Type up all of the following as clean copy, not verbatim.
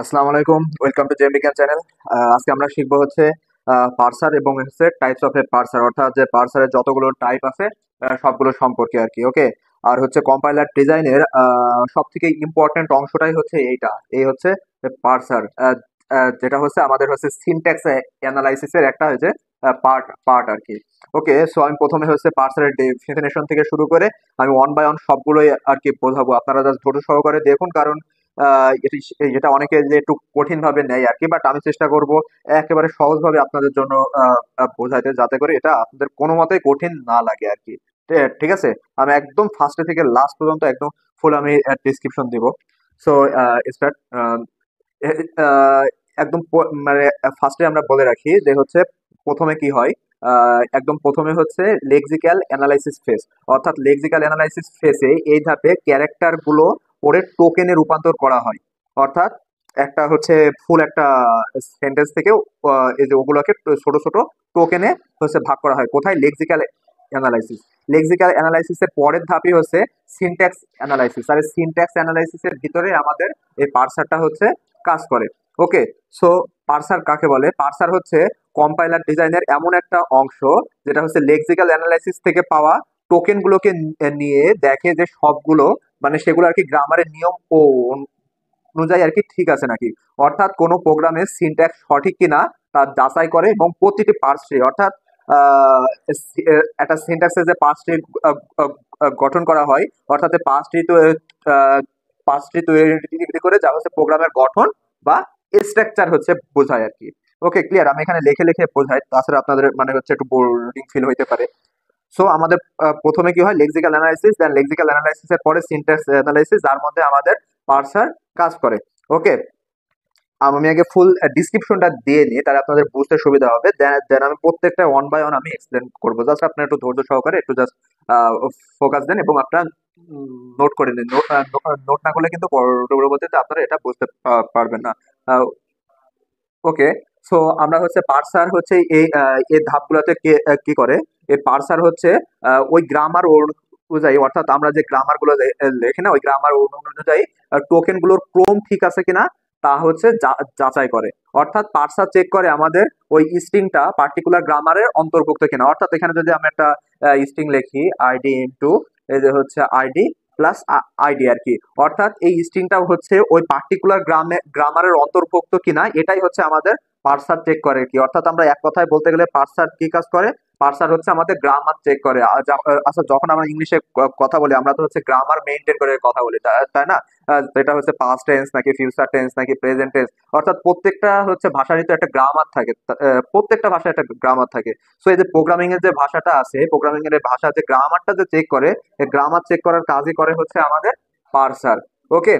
আসসালামু আলাইকুম, welcome to জেম বিজ্ঞান চ্যানেল। আজকে আমরা শিখবো হচ্ছে পার্সার এবং হচ্ছে টাইপস অফ এ পার্সার, অর্থাৎ যে পার্সারের যতগুলো টাইপ আছে সবগুলো সম্পর্কে আর কি। ওকে, আর হচ্ছে কম্পাইলার ডিজাইনের সব থেকে ইম্পর্টেন্ট অংশটাই হচ্ছে এই হচ্ছে পার্সার, যেটা হচ্ছে আমাদের হচ্ছে সিনট্যাক্স অ্যানালাইসিসের একটা হচ্ছে পার্ট পার্ট আর কি। ওকে, সো আমি প্রথমে হচ্ছে পার্সারের ডেফিনেশন থেকে শুরু করে আমি ওয়ান বাই ওয়ান সবগুলোই আর কি বোঝাবো। আপনারা জাস্ট ধৈর্য সহকারে দেখুন, কারণ যেটা অনেকে যে একটু কঠিন ভাবে নেয় আর কি, বাট আমি চেষ্টা করব একেবারে সহজ ভাবে আপনাদের জন্য বোঝাইতে, যাতে করে এটা আপনাদের কোনো মতেই কঠিন না লাগে আর কি। ঠিক আছে, আমি একদম ফার্স্টে থেকে লাস্ট পর্যন্ত একদম ফুল আমি ডিসক্রিপশন দিব। So start. একদম মানে ফার্স্টে আমরা বলে রাখি যে হচ্ছে প্রথমে কি হয়। একদম প্রথমে হচ্ছে লেক্সিক্যাল অ্যানালাইসিস ফেজ, অর্থাৎ লেক্সিক্যাল অ্যানালাইসিস ফেজে এই ধাপে ক্যারেক্টার গুলো পরে টোকেনে রূপান্তর করা হয়। অর্থাৎ একটা হচ্ছে ফুল একটা সেন্টেন্স থেকে এই যে ওগুলোকে ছোট ছোট টোকেনে হচ্ছে ভাগ করা হয়। কোথায়? Lexical analysis. লেক্সিক্যাল অ্যানালাইসিসের পরের ধাপই হচ্ছে সিনট্যাক্স অ্যানালাইসিস, আর সিনট্যাক্স অ্যানালাইসিসের ভিতরে আমাদের এই পার্সারটা হচ্ছে কাজ করে। ওকে, সো পার্সার কাকে বলে? পার্সার হচ্ছে কম্পাইলার ডিজাইনের এমন একটা অংশ যেটা হচ্ছে লেক্সিক্যাল অ্যানালাইসিস থেকে পাওয়া টোকেন গুলোকে নিয়ে দেখে যে সবগুলো মানে সেগুলো আর কি গ্রামারের নিয়ম ও অনুযায়ী আর কি ঠিক আছে নাকি, অর্থাৎ কোনো প্রোগ্রামের সিনট্যাক্স সঠিক কিনা তা যাচাই করে, এবং প্রতিটি পার্স ট্রি অর্থাৎ একটা সিনট্যাক্সে যে পার্স ট্রি গঠন করা হয়, অর্থাৎ পার্স ট্রি তো পার্স ট্রি তৈরি করে যা হচ্ছে প্রোগ্রামের গঠন বা স্ট্রাকচার হচ্ছে বোঝায় আর কি। ওকে, ক্লিয়ার? আমি এখানে লিখে লিখে বোঝাই, তাছাড়া আপনাদের মানে হচ্ছে একটু বোরিং ফিল হইতে পারে। সো আমাদের প্রথমে কি হয়? লেক্সিক্যাল অ্যানালাইসিস, দেন লেক্সিক্যাল অ্যানালাইসিস এর পরে সিনট্যাক্স অ্যানালাইসিস, যার মধ্যে আমাদের পার্সার কাজ করে। ওকে, আমি আগে ফুল ডিসক্রিপশনটা দিয়ে নিই, তাহলে আপনাদের বুঝতে সুবিধা হবে। দেন আমি প্রত্যেকটা ওয়ান বাই ওয়ান আমি এক্সপ্লেন করবো। জাস্ট আপনার একটু ধৈর্য সহকারে একটু জাস্ট ফোকাস দেন, এবং আপনার নোট করে নিন। নোট না করলে কিন্তু পরবর্তীতে আপনারা এটা বুঝতে পারবেন না। ওকে, সো আমরা হচ্ছে পার্সার হচ্ছে এই ধাপগুলোতে কি করে। এই পার্সার হচ্ছে ওই গ্রামার অনুযায়ী, অর্থাৎ আমরা যে গ্রামার গুলো লেখি না, ওই গ্রামার অনুযায়ী টোকেন গুলোর ক্রম ঠিক আছে কিনা তা হচ্ছে যাচাই করে। অর্থাৎ পার্সার চেক করে আমাদের ওই স্ট্রিংটা পার্টিকুলার গ্রামারের অন্তর্ভুক্ত কিনা। অর্থাৎ এখানে যদি আমি একটা স্ট্রিং লিখি আইডি ইনটু এই যে হচ্ছে আইডি প্লাস আইডি আর কি, অর্থাৎ এই স্ট্রিংটা হচ্ছে ওই পার্টিকুলার গ্রামারের অন্তর্ভুক্ত কিনা, এটাই হচ্ছে আমাদের পার্সার চেক করে কি। অর্থাৎ আমরা এক কথায় বলতে গেলে পার্সার কি কাজ করে? পার্সার হচ্ছে আমাদের গ্রামার চেক করে। আচ্ছা, যখন আমরা ইংলিশে কথা বলি আমরা তো হচ্ছে গ্রামার মেনটেন করে কথা বলি, তাই না? এটা হচ্ছে পাস্ট টেন্স নাকি ফিউচার টেন্স নাকি প্রেজেন্ট টেন্স, অর্থাৎ প্রত্যেকটা হচ্ছে ভাষারই তো একটা গ্রামার থাকে। প্রত্যেকটা ভাষায় একটা গ্রামার থাকে। সো এই যে প্রোগ্রামিং এর যে ভাষাটা আছে, প্রোগ্রামিং এর ভাষা যে গ্রামারটা যে চেক করে, এই গ্রামার চেক করার কাজই করে হচ্ছে আমাদের পার্সার। ওকে,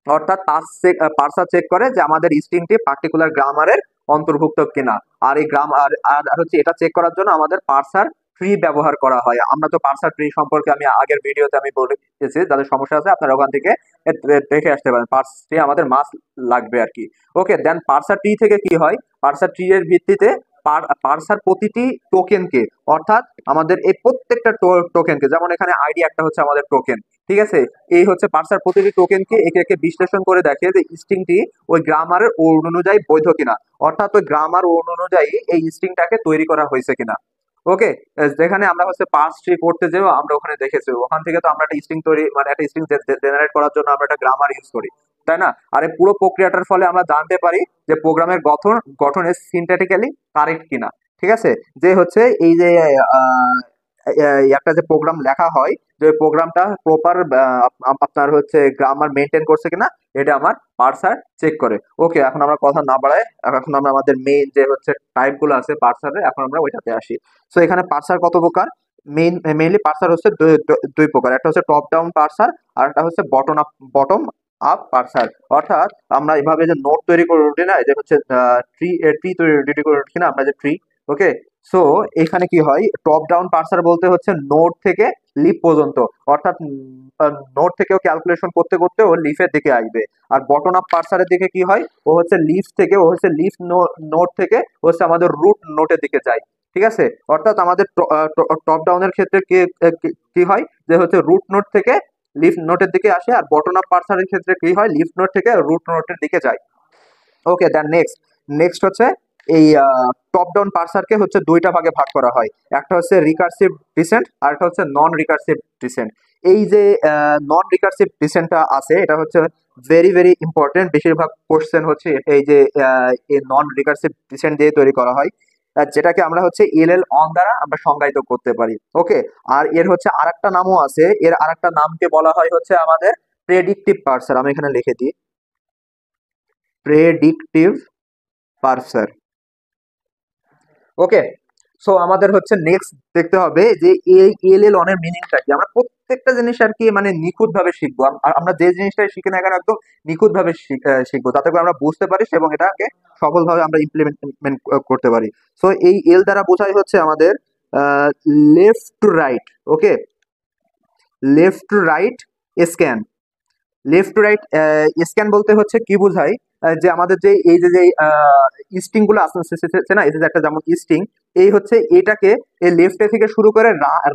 অর্থাৎ পার্সার চেক করে যে আমাদের স্ট্রিংটি পার্টিকুলার গ্রামারের অন্তর্ভুক্ত কিনা। আর এই গ্রাম আর আর হচ্ছে এটা চেক করার জন্য আমাদের পার্সার ট্রি ব্যবহার করা হয়। আমরা তো পার্সার ট্রি সম্পর্কে আমি আগের ভিডিওতে আমি বলেছি, যাদের সমস্যা আছে আপনারা ওখান থেকে দেখে আসতে পারেন। পার্স ট্রি আমাদের মাস্ট লাগবে আর কি। ওকে, দেন পার্সার ট্রি থেকে কি হয়? পার্সার ট্রি এর ভিত্তিতে পার্সার প্রতিটি টোকেনকে, অর্থাৎ আমাদের এই প্রত্যেকটা টোকেনকে, যেমন এখানে আইডি একটা হচ্ছে আমাদের টোকেন, ঠিক আছে? এই হচ্ছে পার্সার প্রতিটি টোকেনকে একে একে বিশ্লেষণ করে দেখে যে স্ট্রিংটি ওই গ্রামারের অনুযায়ী বৈধ কিনা, অর্থাৎ ওই গ্রামার অনুযায়ী এই স্ট্রিংটাকে তৈরি করা হয়েছে কিনা। ওকে, যেখানে আমরা হচ্ছে পার্স ট্রি করতে যাবো আমরা ওখানে দেখেছি, ওখান থেকে তো আমরা একটা স্ট্রিং তৈরি মানে একটা স্ট্রিং জেনারেট করার জন্য আমরা একটা গ্রামার ইউজ করি, তাই না? আর এই পুরো প্রক্রিয়াটার ফলে আমরা জানতে পারি যে প্রোগ্রামের গঠনের সিনট্যাটিক্যালি কারেক্ট কিনা। ঠিক আছে, যে হচ্ছে এই যে একটা যে প্রোগ্রাম লেখা হয়, যে প্রোগ্রামটা প্রপার আপনার হচ্ছে গ্রামার মেনটেন করছে কিনা, এটা আমার পার্সার চেক করে। ওকে, এখন আমরা কথা না বাড়াই, এখন আমরা আমাদের মেইন যে হচ্ছে টাইপ গুলো আছে পার্সারের, এখন আমরা ওইটাতে আসি। সো এখানে পার্সার কত প্রকার? মেইনলি পার্সার হচ্ছে দুই প্রকার। একটা হচ্ছে টপ ডাউন পার্সার, আর একটা হচ্ছে বটম আপ পার্সার। অর্থাৎ আমরা এভাবে যে নোট তৈরি করে উঠি না, যে হচ্ছে ট্রি ট্রি তৈরি করে উঠি না আমরা, যে ট্রি। ওকে, সো এখানে কি হয়? টপ ডাউন পার্সার বলতে হচ্ছে নোড থেকে লিফ পর্যন্ত, অর্থাৎ নোড থেকেও ক্যালকুলেশন করতে করতে ও লিফের দিকে আসবে। আর বটম আপ পার্সারের দিকে কি হয়? ও হচ্ছে লিফ নোড থেকে ও হচ্ছে আমাদের রুট নোটের দিকে যায়। ঠিক আছে, অর্থাৎ আমাদের টপ ডাউনের ক্ষেত্রে কি কি হয়? যে হচ্ছে রুট নোট থেকে লিফ নোটের দিকে আসে, আর বটম আপ পার্সারের ক্ষেত্রে কি হয়? লিফ নোট থেকে রুট নোটের দিকে যায়। ওকে, দেন নেক্সট নেক্সট হচ্ছে এই টপ ডাউন পার্সারকে হচ্ছে দুইটা ভাগে ভাগ করা হয়। একটা হচ্ছে রিকার্সিভ ডিসেন্ট আর একটা হচ্ছে নন রিকার্সিভ ডিসেন্ট। এই যে নন রিকার্সিভ ডিসেন্টটা আছে এটা হচ্ছে ভেরি ভেরি ইম্পর্টেন্ট। বেশিরভাগ কোশ্চেন হচ্ছে এই যে এই নন রিকার্সিভ ডিসেন্ট দিয়ে তৈরি করা হয়, যেটাকে আমরা হচ্ছে এল অন দ্বারা আমরা সংজ্ঞায়িত করতে পারি। ওকে, আর এর হচ্ছে আরেকটা নামও আছে, এর আরেকটা নামকে বলা হয় হচ্ছে আমাদের প্রেডিক্টিভ পার্সার। আমি এখানে লিখে দিই প্রেডিক্টিভ পার্সার। ওকে, সো আমাদের হচ্ছে নেক্সট দেখতে হবে যে এই এল অন এর মিনিংটা কি। আমরা প্রত্যেকটা জিনিস আর কি মানে নিখুঁত ভাবে শিখবো। আমরা যে জিনিসটাই শিখি না কেন একদম নিখুঁত ভাবে শিখবো, যাতে করে আমরা বুঝতে পারি এবং এটাকে সফলভাবে আমরা ইমপ্লিমেন্ট করতে পারি। সো এই এল দ্বারা বোঝাই হচ্ছে আমাদের left to right. Okay, left to right scan. Left to right scan বলতে হচ্ছে কি বোঝায়, যে আমাদের যে এই যে যে স্ট্রিং গুলো আছে না, এই যে একটা যেমন স্ট্রিং, এই হচ্ছে এটাকে এই লেফটে থেকে শুরু করে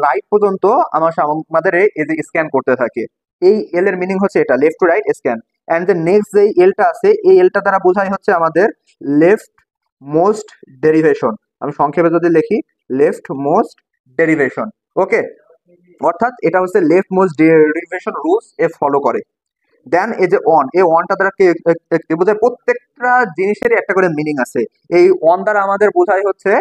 রাইট পর্যন্ত আমাদের এই যে স্ক্যান করতে থাকে। এই এল এর মিনিং হচ্ছে এটা, left to right scan. And the next যে এলটা আছে এই এলটা দ্বারা বোঝায় হচ্ছে আমাদের লেফট মোস্ট ডেরিভেশন। আমি সংক্ষেপে যদি লিখি লেফট মোস্ট ডেরিভেশন। ওকে, অর্থাৎ এটা হচ্ছে left most derivation rules a follow করে। দেন এই যে অন, এই অনটা দ্বারা কি বোঝায়, প্রত্যেকটা জিনিসেরই একটা করে মিনিং আছে। এই অন দ্বারা আমাদের বোঝায় হচ্ছে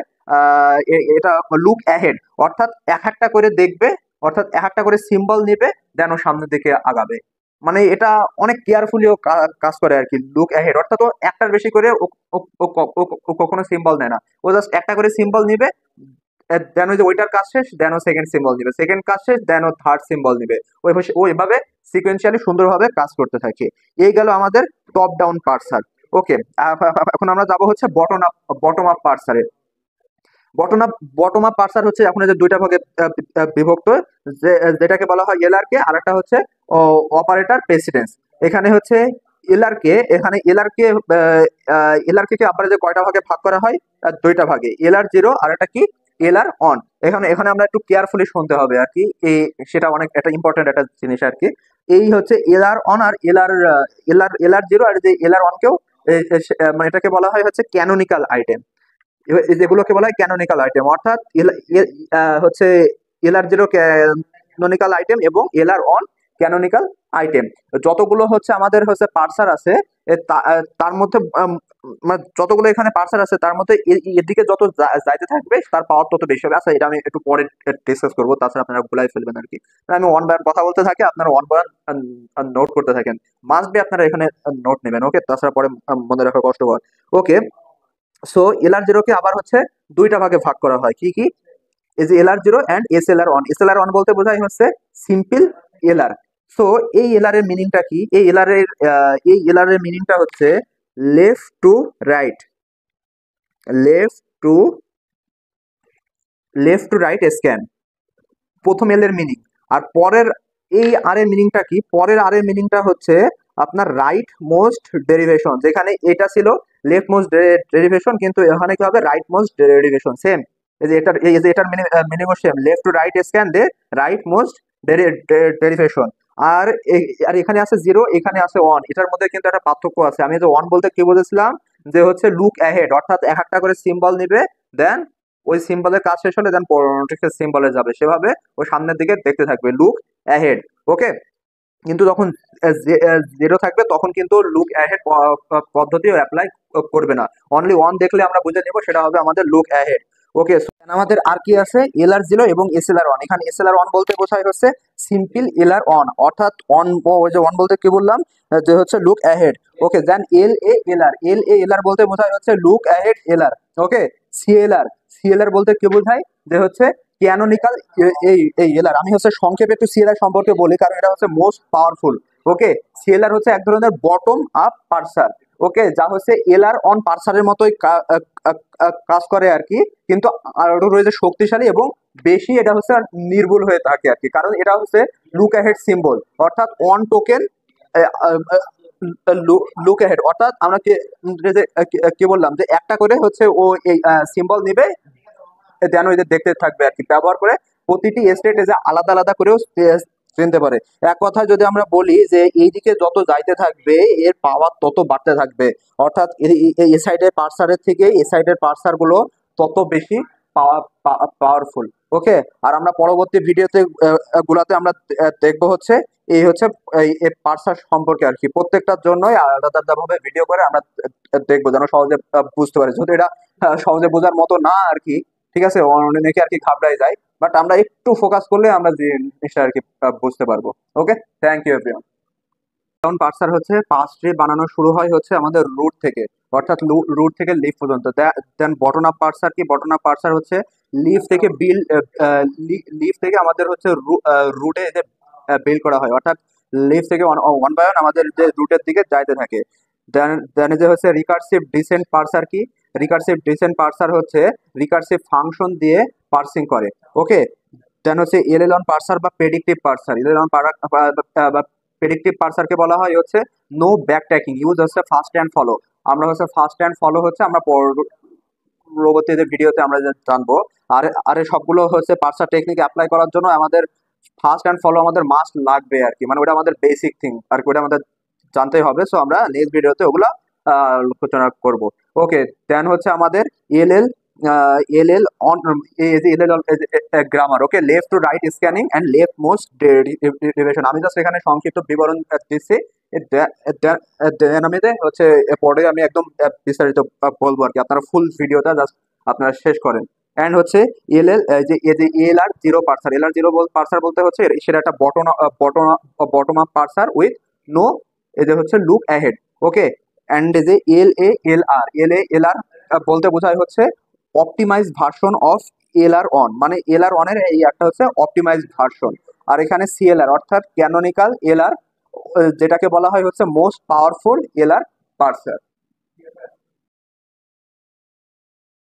এটা লুক অ্যাহেড, অর্থাৎ এক একটা করে দেখবে, অর্থাৎ এক একটা করে সিম্বল নেবে, দেন ও সামনের দিকে আগাবে। মানে এটা অনেক কেয়ারফুলি ও কাজ করে আর কি। লুক অ্যাহেড অর্থাৎ ও একটার বেশি করে ও কখনো সিম্বল নেয় না, ও জাস্ট একটা করে সিম্বল নিবে, দেন ওই যে ওইটার কাজ শেষ দেন ও সেকেন্ড সিম্বল নিবে, সেকেন্ড কাজ শেষ দেন ও থার্ড সিম্বল নিবে। ওইভাবে সিকোয়েন্সিয়ালি সুন্দরভাবে কাজ করতে থাকে। এই গেল আমাদের টপ ডাউন পার্সার। ওকে, এখন আমরা যাব হচ্ছে বটম আপ পার্সারে। বটম আপ পার্সার হচ্ছে এখন এই যে দুইটা ভাগে বিভক্ত, যেটাকে বলা হয় এলআর কে, আর একটা হচ্ছে অপারেটর প্রেসিডেন্স। এখানে হচ্ছে এলআর কে, এখানে এলআর কে আবার যে কয়টা ভাগে ভাগ করা হয়, দুইটা ভাগে, এলআর জিরো আর একটা কি এলআর অন। এখানে এখানে আমরা একটু কেয়ারফুলি শুনতে হবে আর কি, এই সেটা অনেক একটা ইম্পর্টেন্ট একটা জিনিস আর কি। এই হচ্ছে এলআর অন আর এলআর জিরো আর যে এলআর অন কেও মানে এটাকে বলা হয় হচ্ছে ক্যানোনিক্যাল আইটেম। যেগুলোকে বলা হয় ক্যানোনিক্যাল আইটেম, অর্থাৎ হচ্ছে এলআর জিরো ক্যানোনিক্যাল আইটেম এবং এলআর অন ক্যানোনিক্যাল আইটেম। যতগুলো হচ্ছে আমাদের হচ্ছে পার্সার আছে তার মধ্যে মানে যতগুলো এখানে পার্সার আছে তার মধ্যে এদিকে যত যাইতে থাকবে তার পাওয়ার তত বেশি হবে। আচ্ছা, এটা আমি একটু পরে ডিসকাস করবো, তাছাড়া আপনারা ভুলাই ফেলবেন আর কি। আমি ওয়ান বাই কথা বলতে থাকি, আপনারা ওয়ান বাই নোট করতে থাকেন। মাস্ট বি আপনারা এখানে নোট নেবেন। ওকে, তাছাড়া পরে মনে রাখা কষ্টকর। ওকে, সো এলআর জিরো কে আবার হচ্ছে দুইটা ভাগে ভাগ করা হয়। কি কি, এই যে LR zero and SLR one. SLR one বলতে বোঝায় হচ্ছে সিম্পল এলআর। সো এই এলআর এর মিনিংটা কি, এই এলআর এর মিনিংটা হচ্ছে left to right, left to left to right scan, প্রথম এল এর মিনিং। আর পরের এই আর এর মিনিংটা কি, পরের আর এর মিনিংটা হচ্ছে আপনার রাইট মোস্ট ডেরিভেশন। যেখানে এটা ছিল লেফট মোস্ট ডেরিভেশন, কিন্তু এখানে কি হবে রাইট মোস্ট ডেরিভেশন। সেম, এই যে এটার meaning same, left to right scan the rightmost derivation. আর আর এখানে আছে জিরো, এখানে আছে ওয়ান, এটার মধ্যে কিন্তু একটা পার্থক্য আছে। আমি যে ওয়ান বলতে কি বলেছিলাম, যে হচ্ছে লুক অ্যাহেড, অর্থাৎ এক একটা করে সিম্বল নিবে, দেন ওই সিম্বলের কাজ শেষ হলে দেন পরবর্তী সিম্বলে যাবে, সেভাবে ওই সামনের দিকে দেখতে থাকবে, লুক অ্যাহেড। ওকে, কিন্তু যখন জিরো থাকবে তখন কিন্তু লুক অ্যাহেড পদ্ধতি অ্যাপ্লাই করবে না, অনলি ওয়ান দেখলে আমরা বুঝে নিব সেটা হবে আমাদের লুক অ্যাহেড। ওকে, আমাদের আর কি আছে, এলআর জিরো এবং এসএলআর ওয়ান। এখানে এসএলআর ওয়ান বলতে বোঝায় হচ্ছে সিম্পল এলআর অন, অর্থাৎ অন, ওই যে ওয়ান বলতে কি বললাম, যে হচ্ছে লুক অ্যাহেড। ওকে, দেন এল এ এল আর বলতে বোঝায় হচ্ছে লুক অ্যাহেড এলআর। ওকে, সিএলআর বলতে কি বোঝায়, যে হচ্ছে ক্যানোনিক্যাল এই এলআর। আমি হচ্ছে সংক্ষেপে একটু সিএলআর সম্পর্কে বলি, কারণ এটা হচ্ছে মোস্ট পাওয়ারফুল। ওকে, সিএলআর হচ্ছে এক ধরনের বটম আপ পার্সার। ওকে, যা হচ্ছে এলআর অন পার্সারের মতোই কাজ করে আর কি, কিন্তু আরো রয়েছে শক্তিশালী এবং বেশি এটা হচ্ছে নির্ভুল হয়ে থাকে আর কি, কারণ এটা হচ্ছে লুক অ্যাহেড সিম্বল, অর্থাৎ অন টোকেন লুক অ্যাহেড, অর্থাৎ আমরা কি বললাম, যে একটা করে হচ্ছে ও এই সিম্বল নিবে, দেন ওই যে দেখতে থাকবে আর কি, ব্যবহার করে প্রতিটি স্টেট যে আলাদা আলাদা করেও চিনতে পারে। এক কথায় যদি আমরা বলি যে এইদিকে যত যাইতে থাকবে এর পাওয়ার তত বাড়তে থাকবে, অর্থাৎ এ সাইডের পার্সারের থেকে এ সাইডের পার্সার গুলো তত বেশি পাওয়ারফুল। ওকে, আর আমরা পরবর্তী ভিডিওতে গুলাতে আমরা দেখবো হচ্ছে এই হচ্ছে এই পার্সার সম্পর্কে আর কি, প্রত্যেকটার জন্যই আলাদা আলাদা ভাবে ভিডিও করে আমরা দেখবো যেন সহজে বুঝতে পারি, যদি এটা সহজে বোঝার মতো না আর কি। ঠিক আছে, অনেকে আর কি ঘাবড়ায় যায়, বাট আমরা একটু ফোকাস করলে আমরা জিনিসটা আর কি বুঝতে পারবো। ওকে, থ্যাংক ইউ এভরিওয়ান। কারণ পার্সার হচ্ছে পাস ট্রি বানানো শুরু হয় হচ্ছে আমাদের রুট থেকে, অর্থাৎ রুট থেকে লিফ পর্যন্ত। দেন বটন আপ পার্সার কি, বটন আপ পার্সার হচ্ছে লিফ থেকে বিল, লিফ থেকে আমাদের হচ্ছে রুটে যে বিল্ড করা হয়, অর্থাৎ লিফ থেকে ওয়ান বাই ওয়ান আমাদের যে রুটের দিকে যাইতে থাকে। দেন দেন যে হচ্ছে রিকার্সিভ ডিসেন্ট পার্সার কি, রিকার্সিভ ডিসেন্ট পার্সার হচ্ছে রিকার্সিভ ফাংশন দিয়ে পার্সিং করে। ওকে, দেন হচ্ছে এলএল অন পার্সার বা predictive parser, LL one predictive পার্সারকে বলা হয় হচ্ছে নো ব্যাক ট্র্যাকিং, ইউজ হচ্ছে ফার্স্ট অ্যান্ড ফলো। আমরা হচ্ছে ফার্স্ট অ্যান্ড ফলো হচ্ছে আমরা পরবর্তী যে ভিডিওতে আমরা জানবো। আর আর এই সবগুলো হচ্ছে পার্সার টেকনিক অ্যাপ্লাই করার জন্য আমাদের ফার্স্ট অ্যান্ড ফলো আমাদের মাস্ট লাগবে আর কি, মানে ওটা আমাদের বেসিক থিং আর কি, ওটা আমাদের জানতেই হবে। সো আমরা নেক্সট ভিডিওতে ওগুলা আলোচনা করব। ওকে, দেন হচ্ছে আমাদের LL LL on LL grammar. Okay, left to right scanning and left most derivation, আমি জাস্ট এখানে সংক্ষিপ্ত বিবরণ দিচ্ছি। আমি হচ্ছে পরে আমি একদম বিস্তারিত বলবো আর কি, আপনারা ফুল ভিডিওটা জাস্ট আপনারা শেষ করেন। অ্যান্ড হচ্ছে এলএল যে এই যে এল আর জিরো পার্সার, এল আর জিরো পার্সার বলতে হচ্ছে সেটা একটা bottom up parser with no এই যে হচ্ছে লুক অ্যাহেড। ওকে, অ্যান্ড যে এল এ এল আর বলতে বোঝায় হচ্ছে optimise version of L R one, মানে এল আর অনের এই একটা হচ্ছে অপটিমাইজ ভার্সন। আর এখানে সিএলআর অর্থাৎ ক্যানোনিক্যাল এল আর, যেটাকে বলা হয় হচ্ছে মোস্ট পাওয়ারফুল এল আর পার্সার।